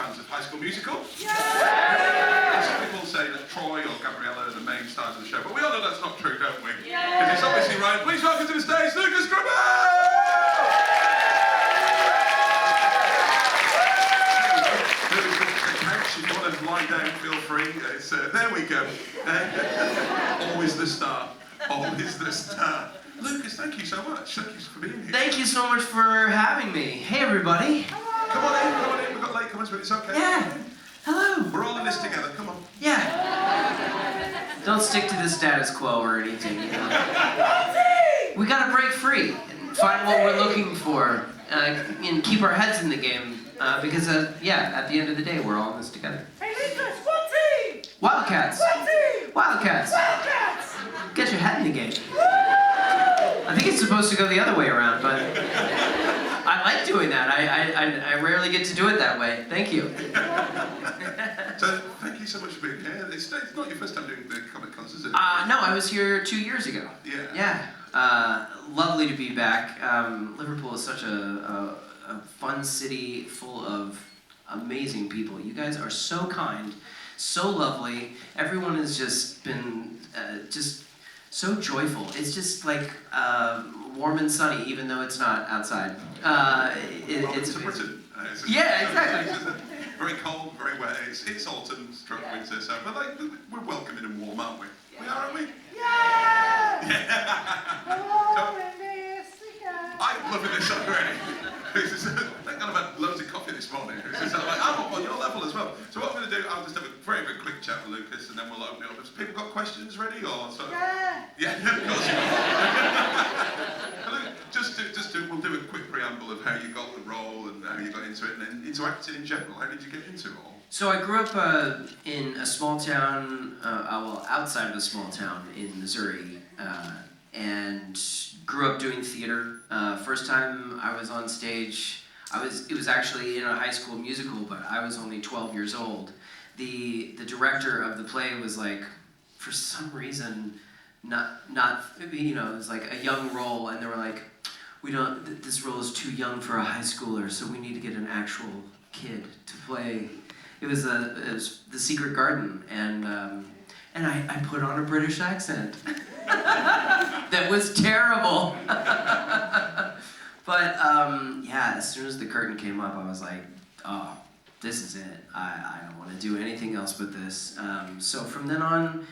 fans of High School Musical. And some people say that Troy or Gabriella are the main stars of the show, but we all know that's not true, don't we? Because it's obviously Ryan. Please welcome to the stage, Lucas grabeel! If you want to lie down, feel free. There we go. Always the star. Always the star. Lucas, thank you so much. Thank you for being here. Thank you so much for having me. Hey, everybody. Come on in, come on in. We've got latecomers, but it's okay. Yeah. Hello. We're all in this together. Come on. Yeah. Don't stick to the status quo or anything, you know. We gotta break free and find what we're looking for and keep our heads in the game. Because, yeah, at the end of the day, we're all in this together. Hey, Lucas, what team? Wildcats. What team? Wildcats. Wildcats. Get your head in the game. I think it's supposed to go the other way around, but I like doing that. I rarely get to do it that way. Thank you. So, thank you so much for being here. It's not your first time doing the Comic Cons, is it? No, I was here 2 years ago. Yeah. Yeah. Lovely to be back. Liverpool is such a fun city full of amazing people. You guys are so kind, so lovely. Everyone has just been just so joyful. It's just like warm and sunny, even though it's not outside. It's Britain. Yeah, exactly. Very cold, very wet. It's autumn, stroke winter, so but like we're welcoming and warm, aren't we? We are, aren't we? Yeah! So, in this again. I'm loving this already. Thank God I've had loads of coffee this morning. It's just like, I'm up on your level as well. So what I'm going to do, I'll just have a very, very quick chat with Lucas, and then we'll open it up. Have people got questions ready, or so? Yeah. Yeah, of course you will. We'll do a quick preamble of how you got the role and how you got into it, and then into acting in general. How did you get into it all? So I grew up in a small town, well, outside of a small town in Missouri, and grew up doing theater. First time I was on stage, it was actually in a high school musical, but I was only 12 years old. The director of the play was like, for some reason, not you know, it was like a young role, and they were like, this role is too young for a high schooler, so we need to get an actual kid to play. It was The Secret Garden, and I put on a British accent. That was terrible. But yeah, as soon as the curtain came up, I was like, oh, this is it. I don't want to do anything else but this. So from then on,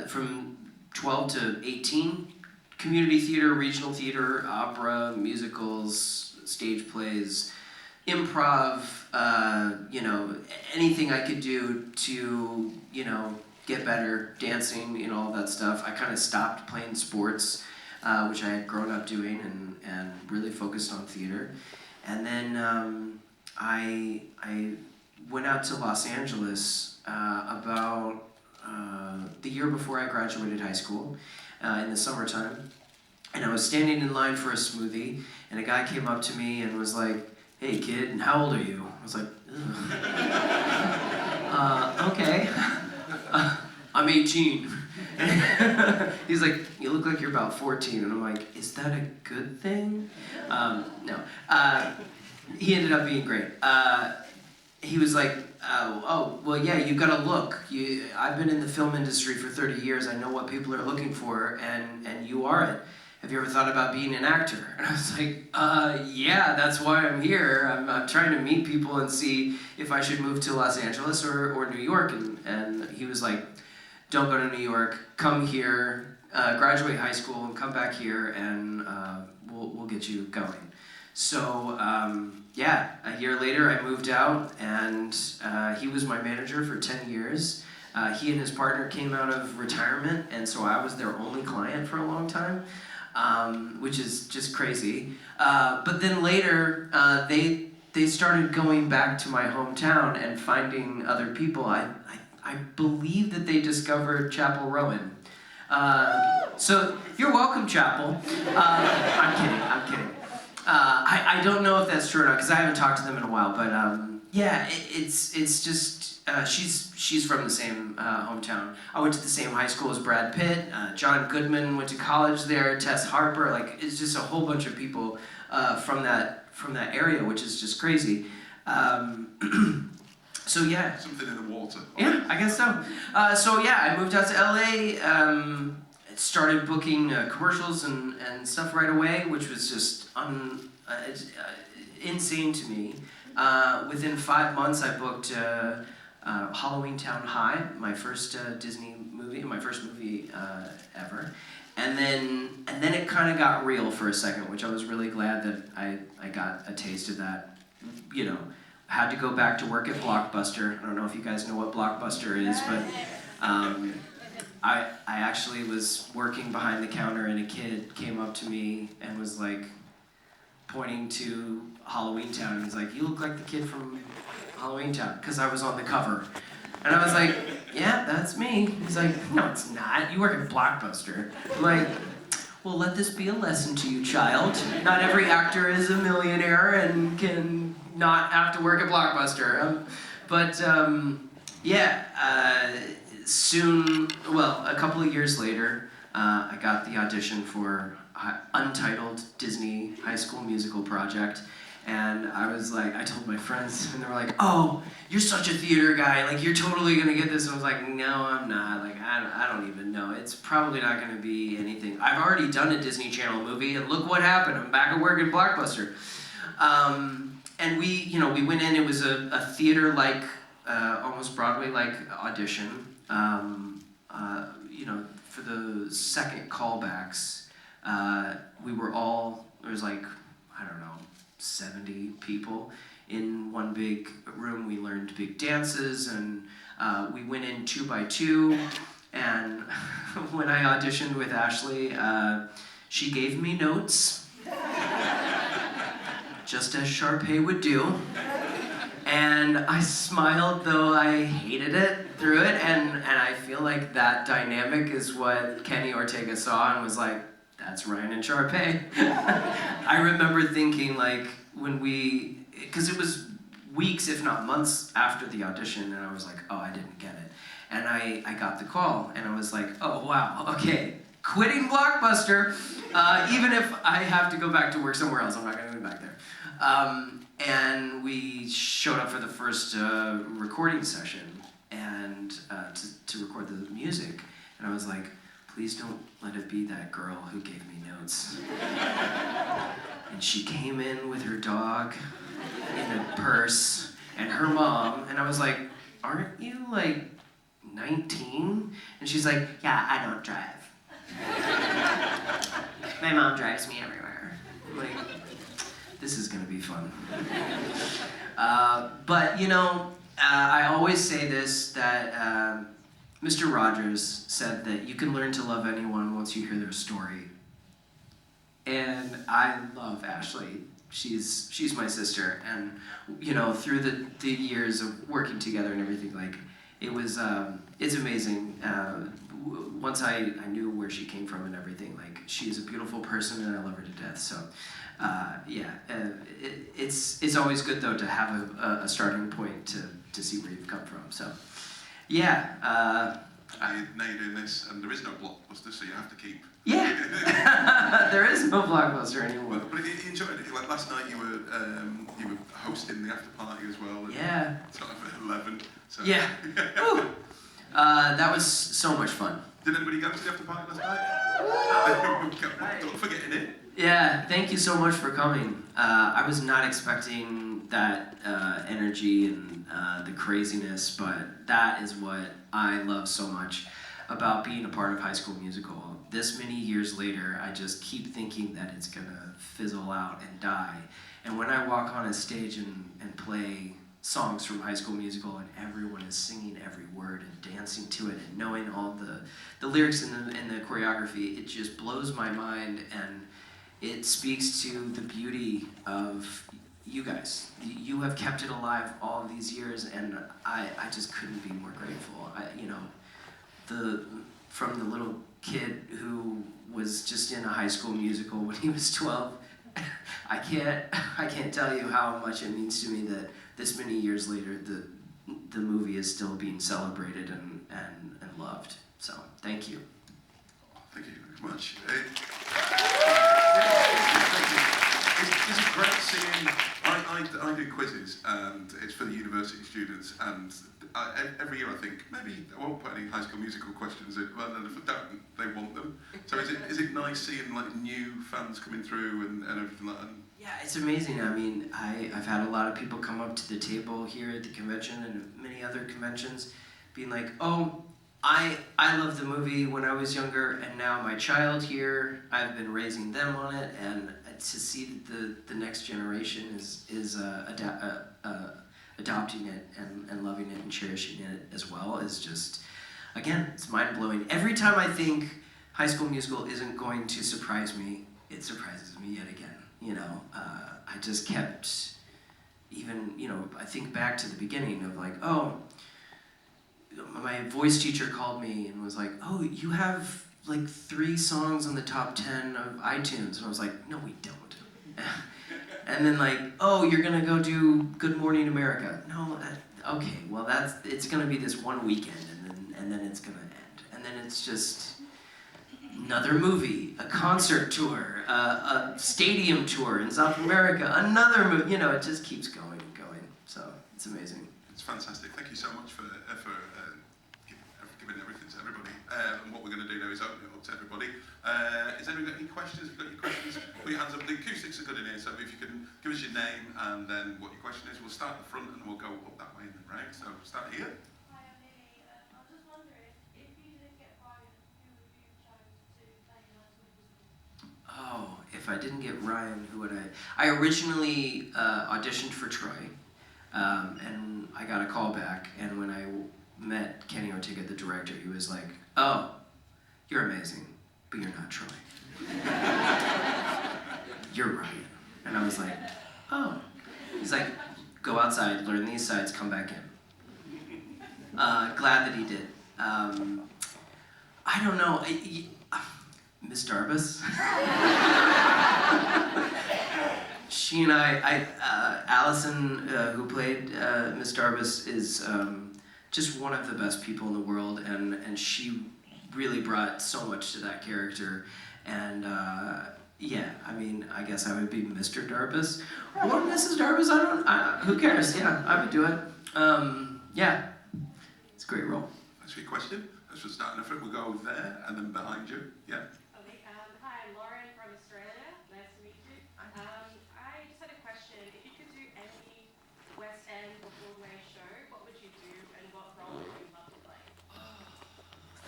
from 12 to 18, community theater, regional theater, opera, musicals, stage plays, improv, you know, anything I could do to, you know, get better, dancing, you know, all that stuff. I kind of stopped playing sports, which I had grown up doing, and really focused on theater. And then I went out to Los Angeles about the year before I graduated high school, in the summertime. And I was standing in line for a smoothie, and a guy came up to me and was like, "Hey kid, and how old are you?" I was like, okay. I'm 18. He's like, "You look like you're about 14. And I'm like, "Is that a good thing?" No. He ended up being great. He was like, oh, well, yeah, you've got to look. I've been in the film industry for 30 years. I know what people are looking for, and you are it. Have you ever thought about being an actor?" And I was like, yeah, that's why I'm here. I'm trying to meet people and see if I should move to Los Angeles or New York. And he was like, "Don't go to New York. Come here, graduate high school, and come back here, and we'll get you going." So, yeah, a year later I moved out, and he was my manager for 10 years. He and his partner came out of retirement, and so I was their only client for a long time. Which is just crazy. But then later, they started going back to my hometown and finding other people. I believe that they discovered Chapel Rowan. So you're welcome, Chapel. I'm kidding. I don't know if that's true or not, because I haven't talked to them in a while. But yeah, it's just she's from the same hometown. I went to the same high school as Brad Pitt. John Goodman went to college there. Tess Harper. Like, it's just a whole bunch of people from that area, which is just crazy. So yeah. Something in the water. Yeah, I guess so. So yeah, I moved out to LA, started booking commercials and stuff right away, which was just insane to me. Within 5 months, I booked Halloween Town High, my first Disney movie, my first movie ever. And then it kind of got real for a second, which I was really glad that I got a taste of that. You know, I had to go back to work at Blockbuster. I don't know if you guys know what Blockbuster is, but I actually was working behind the counter and a kid came up to me and was like pointing to Halloween Town and he's like, "You look like the kid from Halloween Town," because I was on the cover. And I was like, "Yeah, that's me." He's like, "No, it's not. You work at Blockbuster." I'm like, "Well, let this be a lesson to you, child. Not every actor is a millionaire and can not have to work at Blockbuster." Soon, well, a couple of years later, I got the audition for untitled Disney High School Musical project. And I was like, I told my friends, and they were like, "Oh, you're such a theater guy, like you're totally gonna get this." And I was like, "No, I'm not, like I don't even know. It's probably not gonna be anything. I've already done a Disney Channel movie, and look what happened, I'm back at work at Blockbuster." And we went in, it was a theater-like, almost Broadway-like audition. For the second callbacks, we were all, there was like, I don't know, 70 people in one big room. We learned big dances, and we went in 2 by 2. And when I auditioned with Ashley, she gave me notes, just as Sharpay would do. And I smiled, though I hated it through it, and I feel like that dynamic is what Kenny Ortega saw and was like, "That's Ryan and Sharpay." I remember thinking, like, because it was weeks, if not months after the audition, and I was like, "Oh, I didn't get it." And I got the call, and I was like, "Oh, wow, okay, quitting Blockbuster, even if I have to go back to work somewhere else, I'm not gonna go back there." And we showed up for the first recording session and to record the music. And I was like, "Please don't let it be that girl who gave me notes." And she came in with her dog in a purse and her mom. And I was like, "Aren't you like 19? And she's like, "Yeah, I don't drive. My mom drives me everywhere." I'm like, this is gonna be fun. I always say this, that Mr. Rogers said that you can learn to love anyone once you hear their story. And I love Ashley. She's my sister, and through the years of working together and everything, like it's amazing. Once I knew where she came from and everything, like she's a beautiful person and I love her to death. So it's always good though to have a starting point to see where you've come from. So yeah. Now you're doing this, and there is no Blockbuster, so you have to keep. Yeah. There is no Blockbuster anymore. But you enjoyed it. Like last night, you were hosting the after party as well. Yeah. Sort of at 11. So. Yeah. That was so much fun. Did anybody go to the after party last night? Don't forget it. Yeah, thank you so much for coming. I was not expecting that energy and the craziness, but that is what I love so much about being a part of High School Musical. This many years later, I just keep thinking that it's gonna fizzle out and die. And when I walk on a stage and play songs from High School Musical and everyone is singing every word and dancing to it and knowing all the lyrics and the choreography, it just blows my mind, and it speaks to the beauty of you guys. You have kept it alive all of these years, and I just couldn't be more grateful. From the little kid who was just in a High School Musical when he was 12, I can't tell you how much it means to me that this many years later the movie is still being celebrated and loved. So thank you. Thank you very much. It's great seeing I do quizzes, and it's for the university students, and every year I think, maybe I won't put any High School Musical questions in, well, and if I don't, they want them. So is it nice seeing like new fans coming through and everything like that? Yeah, it's amazing. I mean, I've had a lot of people come up to the table here at the convention and many other conventions being like, oh, I loved the movie when I was younger, and now my child here, I've been raising them on it, and to see that the next generation is adopting it and loving it and cherishing it as well is just, again, it's mind-blowing. Every time I think High School Musical isn't going to surprise me, it surprises me yet again. You know, I just kept, even, you know, I think back to the beginning of like, oh, my voice teacher called me and was like, oh, you have like 3 songs on the top 10 of iTunes. And I was like, no, we don't. And then like, oh, you're gonna go do Good Morning America. No, okay, well it's gonna be this one weekend and then it's gonna end. And then it's just another movie, a concert tour, a stadium tour in South America, another movie, you know, it just keeps going and going. So it's amazing. It's fantastic. Thank you so much for giving everything to everybody. And what we're going to do now is open it up to everybody. Has anyone got any questions? Have you got any questions? Put your hands up. The acoustics are good in here, so if you can give us your name and then what your question is, we'll start at the front and we'll go up that way in the round. So start here. Hi, I'm Lily. I was just wondering, if you didn't get Ryan, who would you choose to play High School Musical? Oh, if I didn't get Ryan, who would I? I originally auditioned for Troy, and I got a call back, and when I met Kenny Ortega, the director, he was like, oh, you're amazing, but you're not Troy. You're Ryan. And I was like, oh. He's like, go outside, learn these sides, come back in. Glad that he did. I don't know. Miss Darbus? She and Allison, who played Miss Darbus, is just one of the best people in the world, and she really brought so much to that character. And yeah, I mean, I guess I would be Mr. Darbus or Mrs. Darbus. Who cares? Yeah, I would do it. Yeah, it's a great role. That's your question. Let's just start in the front. We'll go there and then behind you. Yeah. Okay, hi, I'm Lauren from Australia. Nice to meet you. I just had a question. If you could do any West End or Broadway show, what would you do and what role would you love to play?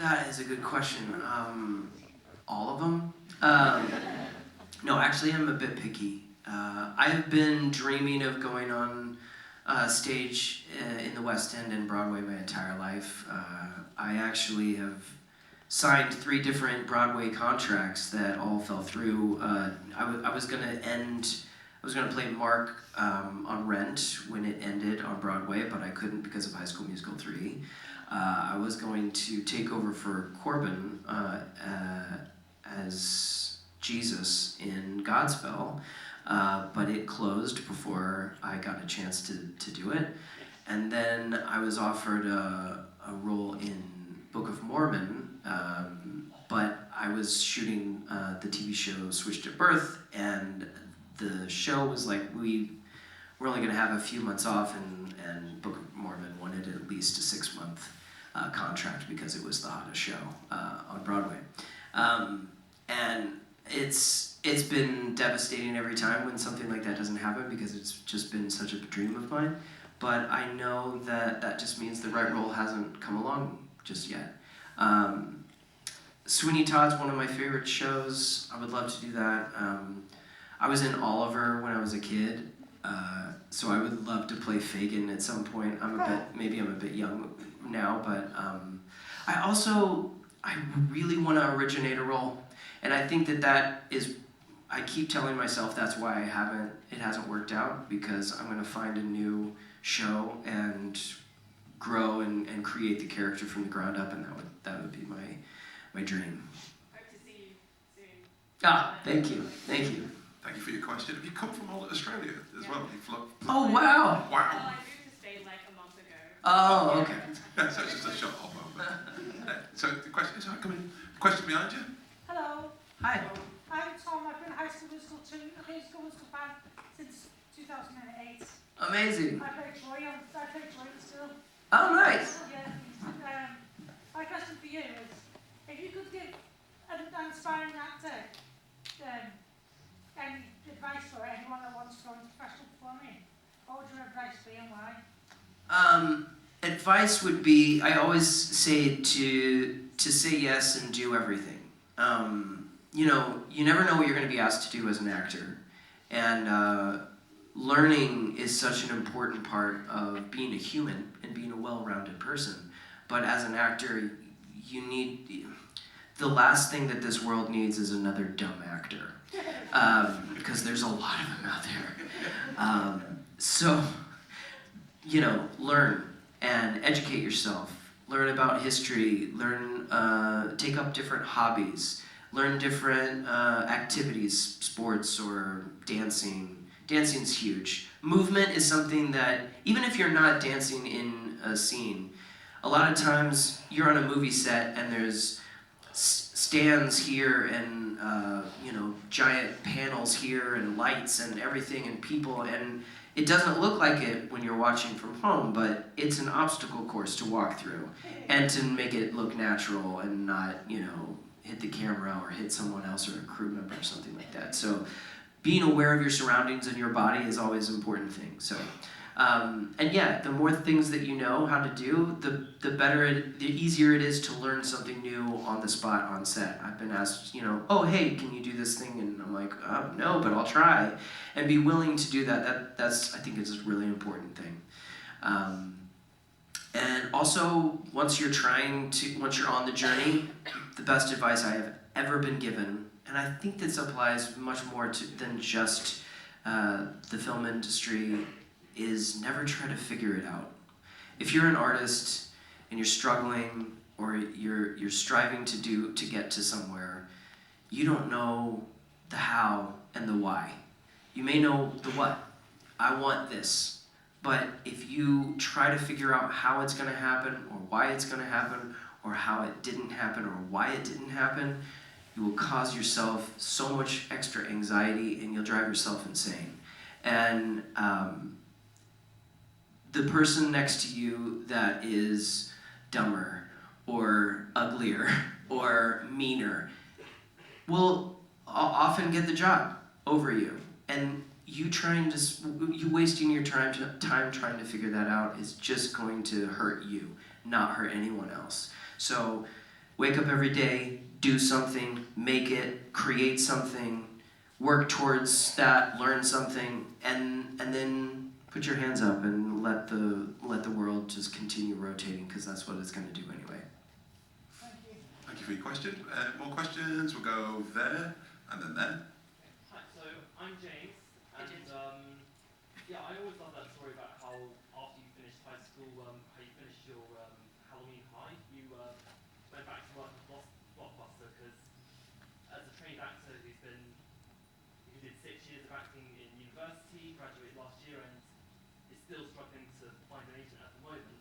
That is a good question. All of them? No, actually, I'm a bit picky. I have been dreaming of going on stage in the West End and Broadway my entire life. I actually have signed 3 different Broadway contracts that all fell through. I was gonna play Mark on Rent when it ended on Broadway, but I couldn't because of High School Musical 3. I was going to take over for Corbin as Jesus in Godspell, but it closed before I got a chance to do it. And then I was offered a role in Book of Mormon, but I was shooting the TV show Switched at Birth, and the show was like, we're only going to have a few months off, and Book of Mormon wanted at least a 6-month contract because it was the hottest show on Broadway. And it's been devastating every time when something like that doesn't happen because it's just been such a dream of mine. But I know that just means the right role hasn't come along just yet. Sweeney Todd's one of my favorite shows. I would love to do that. I was in Oliver when I was a kid, so I would love to play Fagin at some point. Maybe I'm a bit young now, but I really want to originate a role, and I think that is. I keep telling myself that's why it hasn't worked out, because I'm going to find a new show and grow and create the character from the ground up, and that would be my dream. Hope to see you soon. Thank you. Thank you for your question. Have you come from all Australia as well? Oh, wow. Well, I moved to Spain like a month ago. Oh, okay. So it's just a short hop over. So the question is, question behind you? Hello. Hi. I'm Tom. I've been a High School Musical fan since 2008. Amazing. I played Troy at school. Oh, nice. Yeah. My question for you is, if you could give an aspiring actor any advice for anyone that wants to go into professional performing, what would your advice be and why? Advice would be, I always say to say yes and do everything. You know, you never know what you're going to be asked to do as an actor. And learning is such an important part of being a human and being a well-rounded person. But as an actor, the last thing that this world needs is another dumb actor. Because there's a lot of them out there. So, you know, learn and educate yourself. Learn about history, take up different hobbies, learn different activities, sports or dancing. Dancing's huge. Movement is something that, even if you're not dancing in a scene, a lot of times you're on a movie set and there's stands here and you know, giant panels here and lights and everything and people, and it doesn't look like it when you're watching from home, but it's an obstacle course to walk through and to make it look natural and not, you know, hit the camera or hit someone else or a crew member or something like that. So being aware of your surroundings and your body is always an important thing. So, and yeah, the more things that you know how to do, the easier it is to learn something new on the spot on set. I've been asked, you know, oh hey, can you do this thing? And I'm like, no, but I'll try. And be willing to do that. That's I think is a really important thing. And also, once you're on the journey, the best advice I have ever been given, and I think this applies much more than just the film industry, is never try to figure it out. If you're an artist and you're struggling or you're striving to get to somewhere, you don't know the how and the why. You may know the what. I want this. But if you try to figure out how it's going to happen or why it's going to happen or how it didn't happen or why it didn't happen, you will cause yourself so much extra anxiety and you'll drive yourself insane. And the person next to you that is dumber or uglier or meaner will often get the job over you. And you wasting your time trying to figure that out is just going to hurt you, not hurt anyone else. So wake up every day, do something, make it, create something, work towards that, learn something, and then put your hands up and let the world just continue rotating, because that's what it's going to do anyway. Thank you. Thank you for your question. More questions? We'll go there and then there. Hi, so I'm James, and yeah, I always love that story about how after you finished high school, how you finished your Halloween high, you went back to work at Blockbuster, because as a trained actor who did 6 years of acting in university, graduated last year, and is still struggling to find an agent at the moment,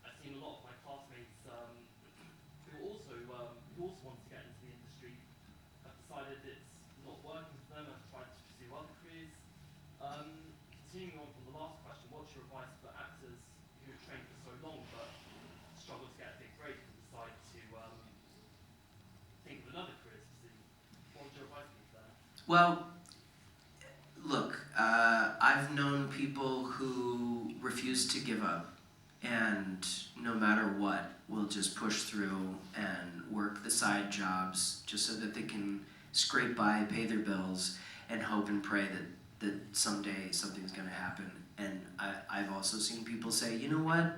I've seen a lot of my classmates who also want to get into the industry have decided it's not working for them and have tried to pursue other careers. Continuing on from the last question, what's your advice for actors who have trained for so long but struggle to get a big break and decide to think of another career to pursue? What would your advice be for them? Well, look, I've known people who refuse to give up, and no matter what, will just push through and work the side jobs just so that they can scrape by, pay their bills, and hope and pray that someday something's going to happen. And I've also seen people say, you know what,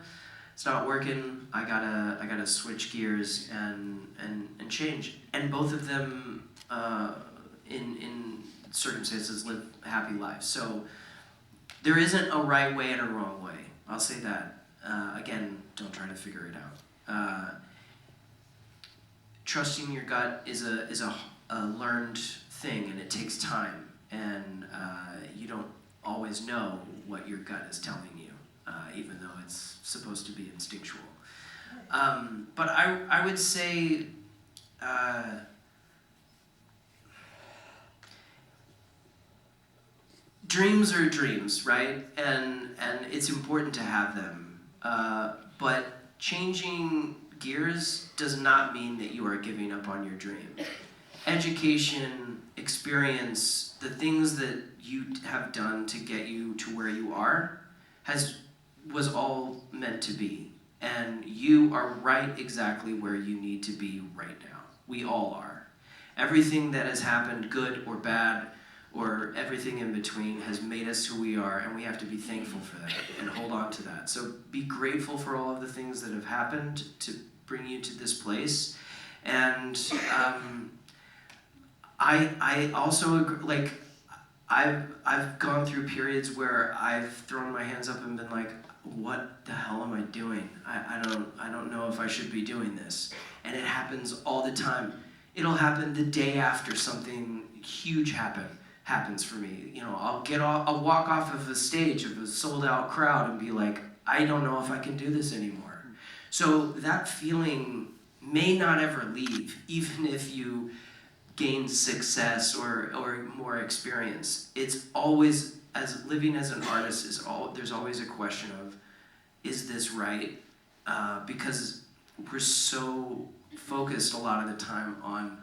it's not working, I gotta switch gears and change. And both of them, in circumstances, live happy lives. So there isn't a right way and a wrong way. I'll say that. Again, don't try to figure it out. Trusting your gut is a learned thing, and it takes time. And you don't always know what your gut is telling you, even though it's supposed to be instinctual. But I would say dreams are dreams, right? And it's important to have them. But changing gears does not mean that you are giving up on your dream. Education, experience, the things that you have done to get you to where you are was all meant to be. And you are right exactly where you need to be right now. We all are. Everything that has happened, good or bad, or everything in between, has made us who we are, and we have to be thankful for that and hold on to that. So be grateful for all of the things that have happened to bring you to this place. And I also agree, like, I've gone through periods where I've thrown my hands up and been like, what the hell am I doing? I don't know if I should be doing this. And it happens all the time. It'll happen the day after something huge happens for me. You know, I'll walk off of a stage of a sold out crowd and be like, I don't know if I can do this anymore. So that feeling may not ever leave, even if you gain success or more experience. It's always, as living as an artist, there's always a question of, is this right? Because we're so focused a lot of the time on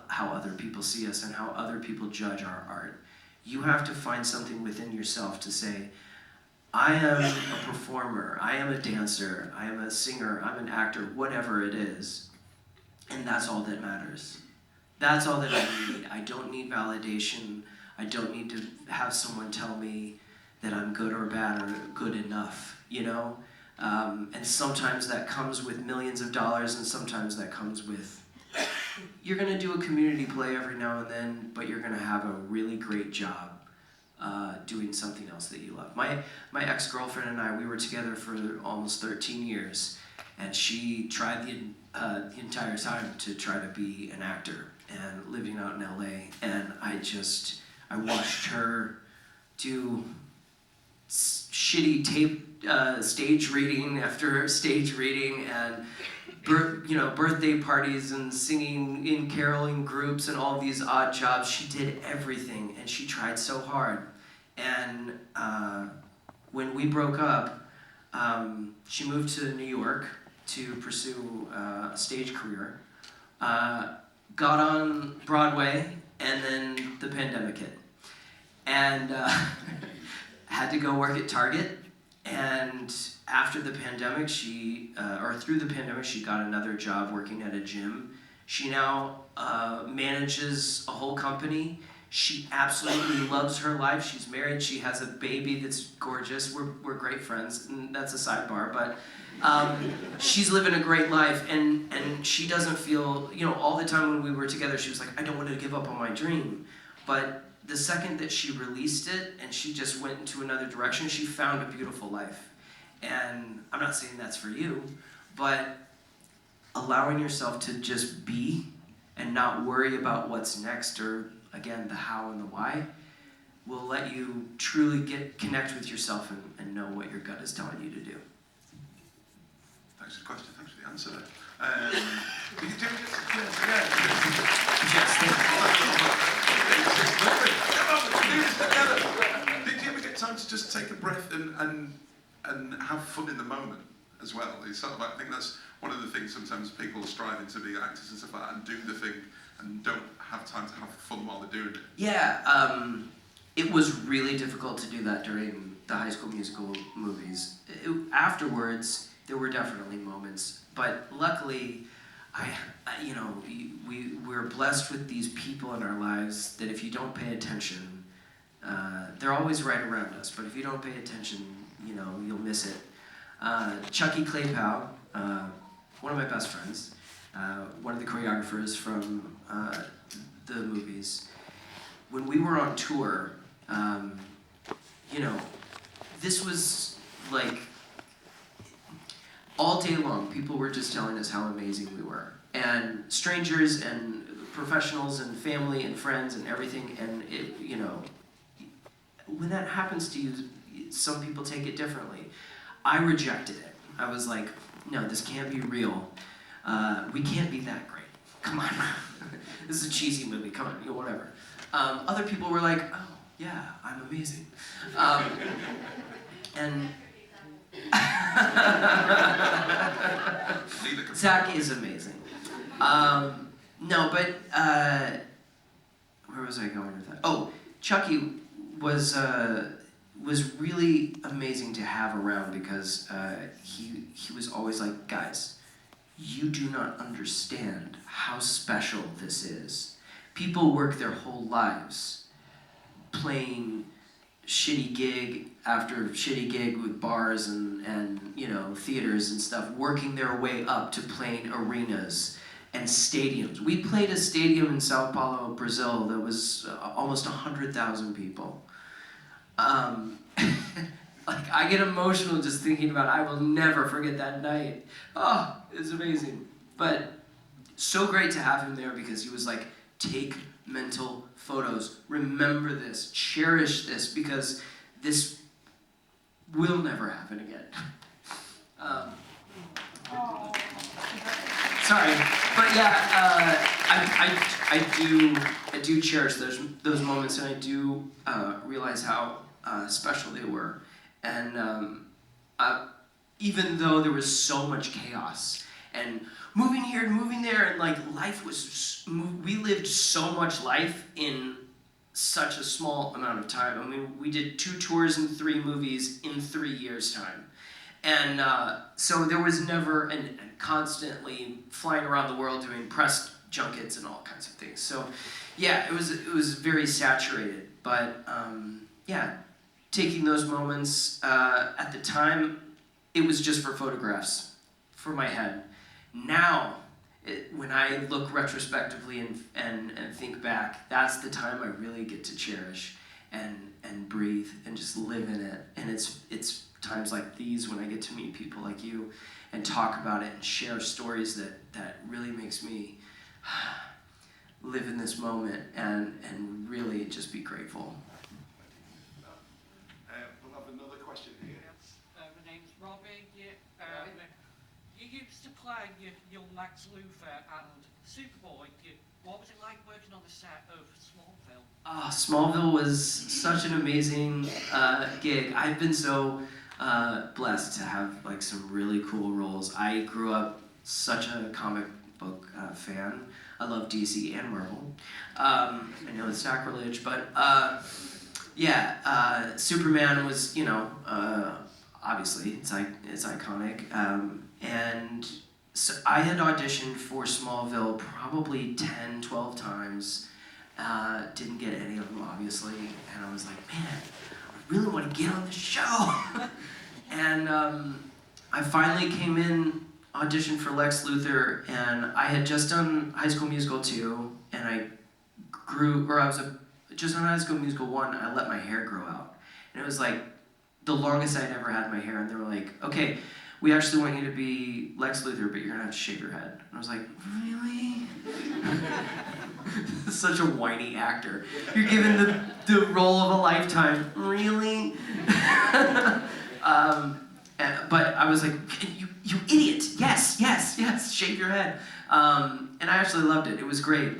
how other people see us and how other people judge our art. You have to find something within yourself to say, I am a performer, I am a dancer, I am a singer, I'm an actor, whatever it is, and that's all that matters. That's all that I need. I don't need validation. I don't need to have someone tell me that I'm good or bad or good enough, you know? And sometimes that comes with millions of dollars, and sometimes that comes with, you're gonna do a community play every now and then, but you're gonna have a really great job doing something else that you love. My ex-girlfriend and I, we were together for almost 13 years, and she tried the entire time to try to be an actor and living out in LA, and I watched her do shitty tape stage reading after stage reading, and birthday parties and singing in caroling groups and all these odd jobs. She did everything, and she tried so hard. And when we broke up, she moved to New York to pursue a stage career, got on Broadway, and then the pandemic hit. And had to go work at Target. And after the pandemic, through the pandemic, she got another job working at a gym. She now manages a whole company. She absolutely loves her life. She's married. She has a baby that's gorgeous. We're great friends, and that's a sidebar. But she's living a great life, and she doesn't feel, all the time when we were together, she was like, I don't want to give up on my dream. But the second that she released it and she just went into another direction, she found a beautiful life. And I'm not saying that's for you, but allowing yourself to just be and not worry about what's next, or again, the how and the why, will let you truly connect with yourself and know what your gut is telling you to do. Thanks for the question, thanks for the answer. Did you ever get time to just take a breath and have fun in the moment as well? It's sort of, I think that's one of the things sometimes people are striving to be actors and stuff like that, and do the thing and don't have time to have fun while they're doing it. Yeah, it was really difficult to do that during the High School Musical movies. Afterwards, there were definitely moments, but luckily, we're blessed with these people in our lives that if you don't pay attention, they're always right around us, but if you don't pay attention, you'll miss it. Chucky Claypow, one of my best friends, one of the choreographers from the movies, when we were on tour, this was like, all day long, people were just telling us how amazing we were. And strangers and professionals and family and friends and everything, and when that happens to you, some people take it differently. I rejected it. I was like, no, this can't be real. We can't be that great. Come on. This is a cheesy movie, come on, whatever. Other people were like, oh, yeah, I'm amazing. And Zach is amazing. No, but where was I going with that? Oh, Chucky was really amazing to have around because he was always like, guys, you do not understand how special this is. People work their whole lives playing shitty gig after shitty gig with bars and you know, theaters and stuff, working their way up to playing arenas and stadiums. We played a stadium in Sao Paulo, Brazil that was almost 100,000 people. Like, I get emotional just thinking about it. I will never forget that night. Oh, it was amazing. But so great to have him there because he was like, take mental photos. Remember this. Cherish this because this will never happen again. Sorry, but yeah, I do cherish those moments, and I do realize how special they were. And even though there was so much chaos and moving here and moving there, and like life was, we lived so much life in such a small amount of time. I mean, we did 2 tours and 3 movies in 3 years' time. And so there was never, and constantly flying around the world doing press junkets and all kinds of things. So yeah, it was very saturated. But yeah, taking those moments, at the time, it was just for photographs, for my head. Now, when I look retrospectively and think back, that's the time I really get to cherish and breathe and just live in it. And it's times like these when I get to meet people like you and talk about it and share stories that really makes me live in this moment and really just be grateful. We'll have another question here. My name's Robbie. You used to play young Lex Luthor and Superboy. What was it like working on the set of Smallville? Smallville was such an amazing gig. I've been so blessed to have like some really cool roles. I grew up such a comic book fan. I love DC and Marvel. I know it's sacrilege, but yeah, Superman was, you know, obviously it's iconic. And so I had auditioned for Smallville probably 10, 12 times. Didn't get any of them, obviously. And I was like, man, I really want to get on the show. And I finally came in, auditioned for Lex Luthor, and I had just done High School Musical 2, and I was just on High School Musical 1, I let my hair grow out. And it was like the longest I'd ever had my hair, and they were like, okay, we actually want you to be Lex Luthor, but you're gonna have to shave your head. And I was like, really? Such a whiny actor. You're given the role of a lifetime. Really? But I was like, you idiot. Yes, shave your head. And I actually loved it. It was great.